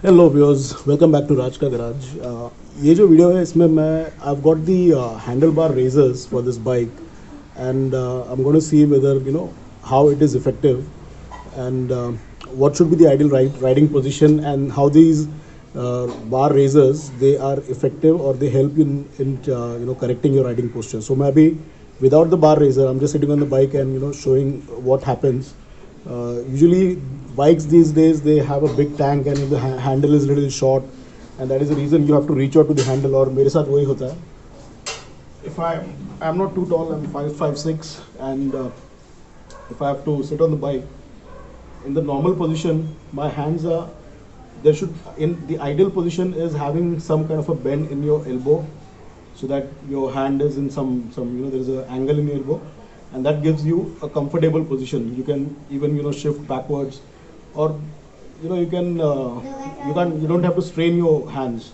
Hello viewers, welcome back to Raj का garage. ये जो वीडियो है इसमें मैं I have got the handlebar risers for this bike and I am going to see whether how it is effective and what should be the ideal riding position and how these bar raisers they are effective or they help in correcting your riding posture. So maybe without the bar raiser I'm just sitting on the bike and showing what happens. Usually bikes these days they have a big tank and the handle is little short, and that is the reason you have to reach out to the handle. और मेरे साथ वही होता है. If I'm not too tall, I'm 5'6", and if I have to sit on the bike in the normal position, my hands are there should in the ideal position is having some kind of a bend in your elbow, so that your hand is in some there is an angle in your elbow, and that gives you a comfortable position. You can even shift backwards, or you can you don't have to strain your hands.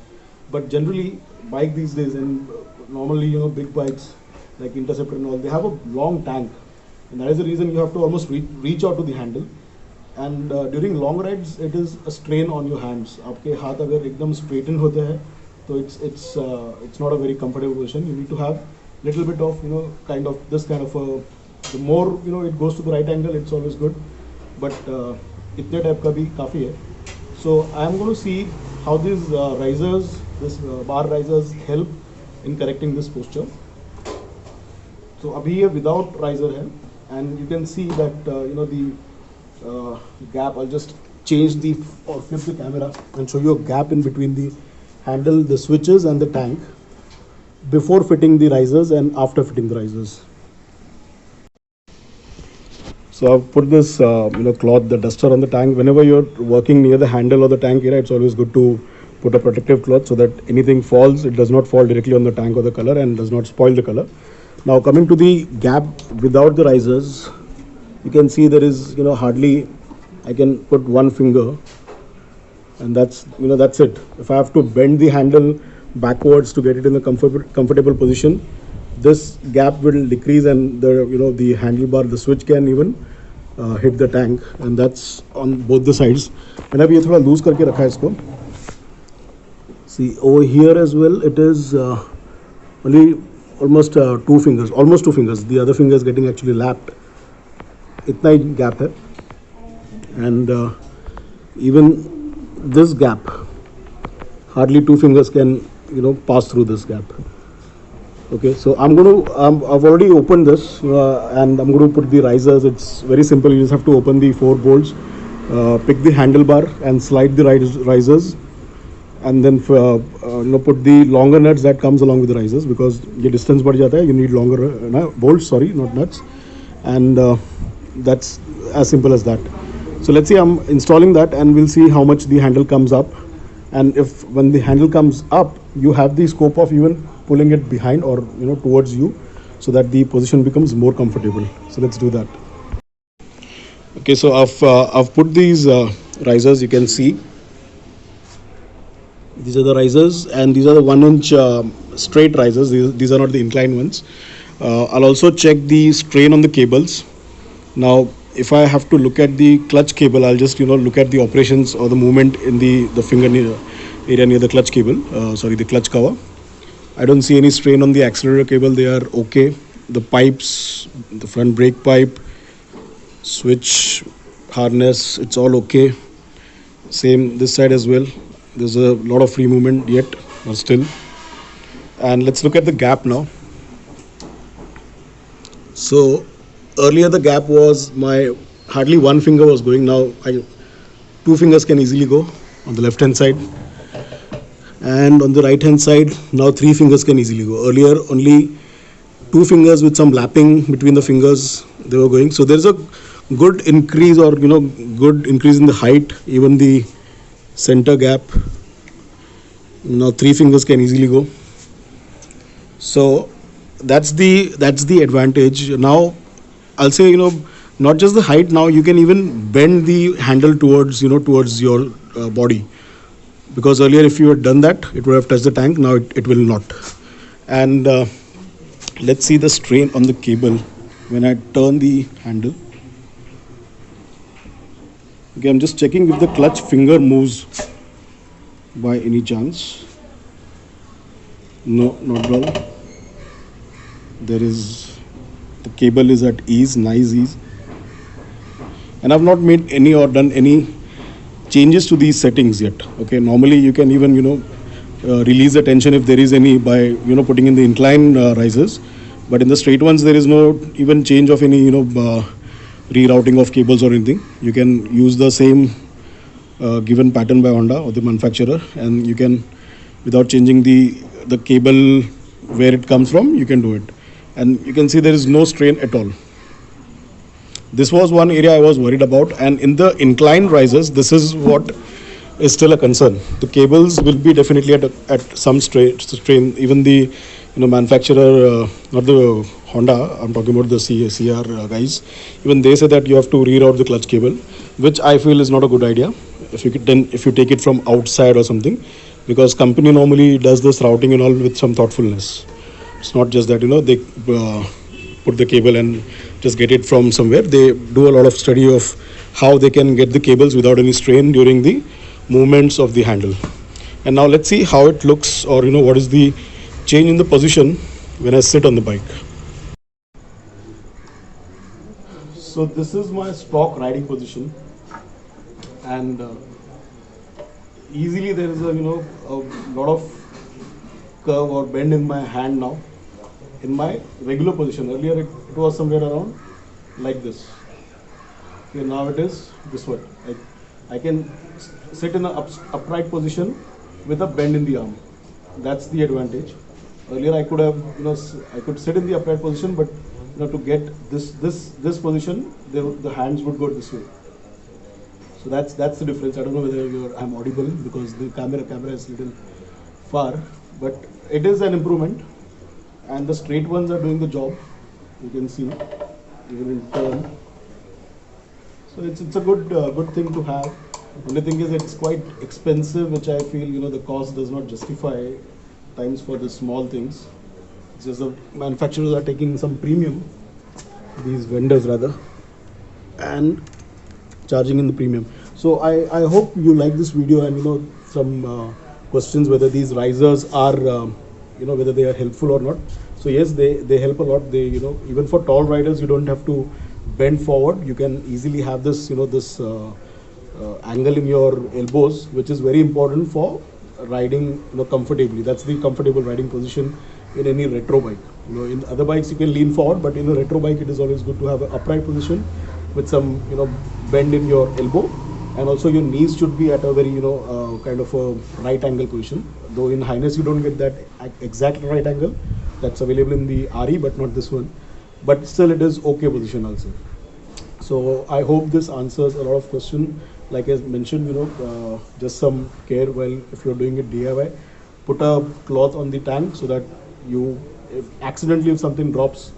But generally bike these days, and normally big bikes like Interceptor and all, they have a long tank, and that is the reason you have to almost reach out to the handle. And during long rides it is a strain on your hands. आपके हाथ अगर एकदम straighten होते हैं तो it's not a very comfortable position. You need to have little bit of kind of this kind of a, the more it goes to the right angle, it's always good, but इतने type का भी काफ़ी है. So I am going to see how these risers, this bar risers help in correcting this posture. So अभी ये without riser है, and you can see that the gap. I'll just change the or flip the camera and show you a gap in between the handle, the switches and the tank before fitting the risers and after fitting the risers. So I've put this cloth, the duster on the tank. Whenever you're working near the handle or the tank area, it's always good to put a protective cloth so that anything falls, it does not fall directly on the tank or the color and does not spoil the color. Now coming to the gap without the risers, you can see there is hardly, I can put one finger, and that's it. If I have to bend the handle backwards to get it in the comfortable position, this gap will decrease, and the handlebar, the switch can even hit the tank, and that's on both the sides. मैंने अभी ये थोड़ा loose करके रखा है इसको. See over here as well, it is only almost two fingers. The other finger is getting actually lapped. इतना ही gap है, and even this gap, hardly two fingers can pass through this gap. Okay, so I've already opened this, and I'm going to put the risers. It's very simple. You just have to open the 4 bolts, pick the handlebar and slide the risers, and then put the longer nuts that comes along with the risers, because the distance बढ़ जाता है, you need longer bolts, sorry, not nuts. And that's as simple as that. So let's see, I'm installing that and we'll see how much the handle comes up, and if when the handle comes up you have the scope of even pulling it behind or towards you, so that the position becomes more comfortable. So let's do that. Okay, so I've put these risers. You can see these are the risers, and these are the 1-inch straight risers. These are not the inclined ones. I'll also check the strain on the cables. Now if I have to look at the clutch cable, I'll just look at the operations or the movement in the finger area near the clutch cable, the clutch cover. I don't see any strain on the accelerator cable. They are okay. The pipes, the front brake pipe, switch, harness, it's all okay. Same this side as well. There's a lot of free movement yet, but still. And let's look at the gap now. So earlier the gap was hardly one finger was going. Now 2 fingers can easily go on the left hand side, and on the right hand side now 3 fingers can easily go. Earlier only 2 fingers with some lapping between the fingers they were going. So there's a good increase, or good increase in the height, even the center gap. Now 3 fingers can easily go. So that's the advantage. Now I'll say not just the height, now you can even bend the handle towards your body, because earlier if you had done that it would have touched the tank. Now it will not. And let's see the strain on the cable when I turn the handle. Okay, I'm just checking if the clutch finger moves. by any chance. No, not at all. There is, the cable is at ease, nice ease, and I've not made any or done any changes to these settings yet. Okay, normally you can even release the tension if there is any by putting in the incline risers, but in the straight ones there is no even change of any rerouting of cables or anything. You can use the same given pattern by Honda or the manufacturer, and you can, without changing the cable where it comes from, you can do it, and you can see there is no strain at all. This was one area I was worried about, and in the incline risers, this is what is still a concern. The cables will be definitely at some strain. Even the manufacturer, not the Honda, I'm talking about the CR guys. Even they say that you have to reroute the clutch cable, which I feel is not a good idea. If you take it from outside or something, because company normally does this routing and all with some thoughtfulness. It's not just that they put the cable and just get it from somewhere. They do a lot of study of how they can get the cables without any strain during the movements of the handle. And now let's see how it looks, or what is the change in the position when I sit on the bike. So this is my stock riding position, and easily there is a lot of curve or bend in my hand now. In my regular position, earlier it was somewhere around like this. Okay, now it is this way. I can sit in an upright position with a bend in the arm. That's the advantage. Earlier I could have, I could sit in the upright position, but to get this position, the hands would go this way. So that's the difference. I don't know whether I'm audible because the camera is little far, but it is an improvement. And the straight ones are doing the job. You can see even in turn. So it's a good thing to have. Only thing is it's quite expensive, which I feel the cost does not justify times for the small things. It's just the manufacturers are taking some premium, these vendors rather, and charging in the premium. So I hope you like this video, and some questions whether these risers are whether they are helpful or not. So yes, they help a lot. They even for tall riders, you don't have to bend forward. You can easily have this this angle in your elbows, which is very important for riding comfortably. That's the comfortable riding position in any retro bike. In other bikes you can lean forward, but in a retro bike it is always good to have an upright position with some bend in your elbow, and also your knees should be at a very kind of a right angle position. Though in Highness you don't get that exact right angle. That's available in the RE, but not this one. But still it is okay position also. So I hope this answers a lot of question. Like I mentioned, just some care while if you're doing it DIY, put a cloth on the tank so that if something drops,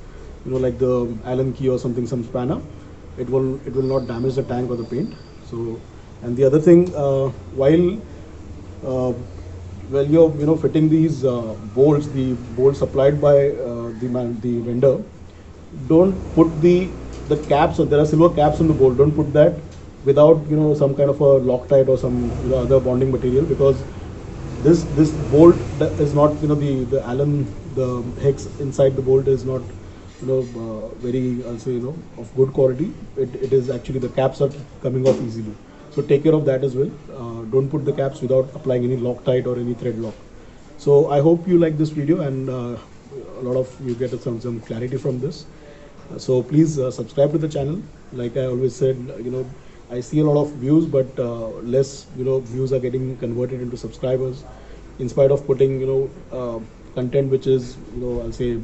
like the Allen key or something, some spanner, it will not damage the tank or the paint. So, and the other thing, while you're fitting these bolts, the bolts supplied by the vendor, don't put the caps. So there are silver caps on the bolt. Don't put that without some kind of a Loctite or some other bonding material, because this bolt is not the Allen, the hex inside the bolt is not very, I'll say of good quality. It is actually, the caps are coming off easily. So take care of that as well. Don't put the caps without applying any Loctite or any thread lock. So I hope you like this video, and a lot of you get some clarity from this. So please subscribe to the channel. Like I always said, I see a lot of views, but less views are getting converted into subscribers, in spite of putting content which is I'll say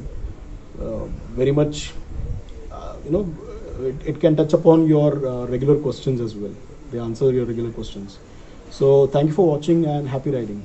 very much it can touch upon your regular questions as well. They answer your regular questions. So thank you for watching, and happy riding.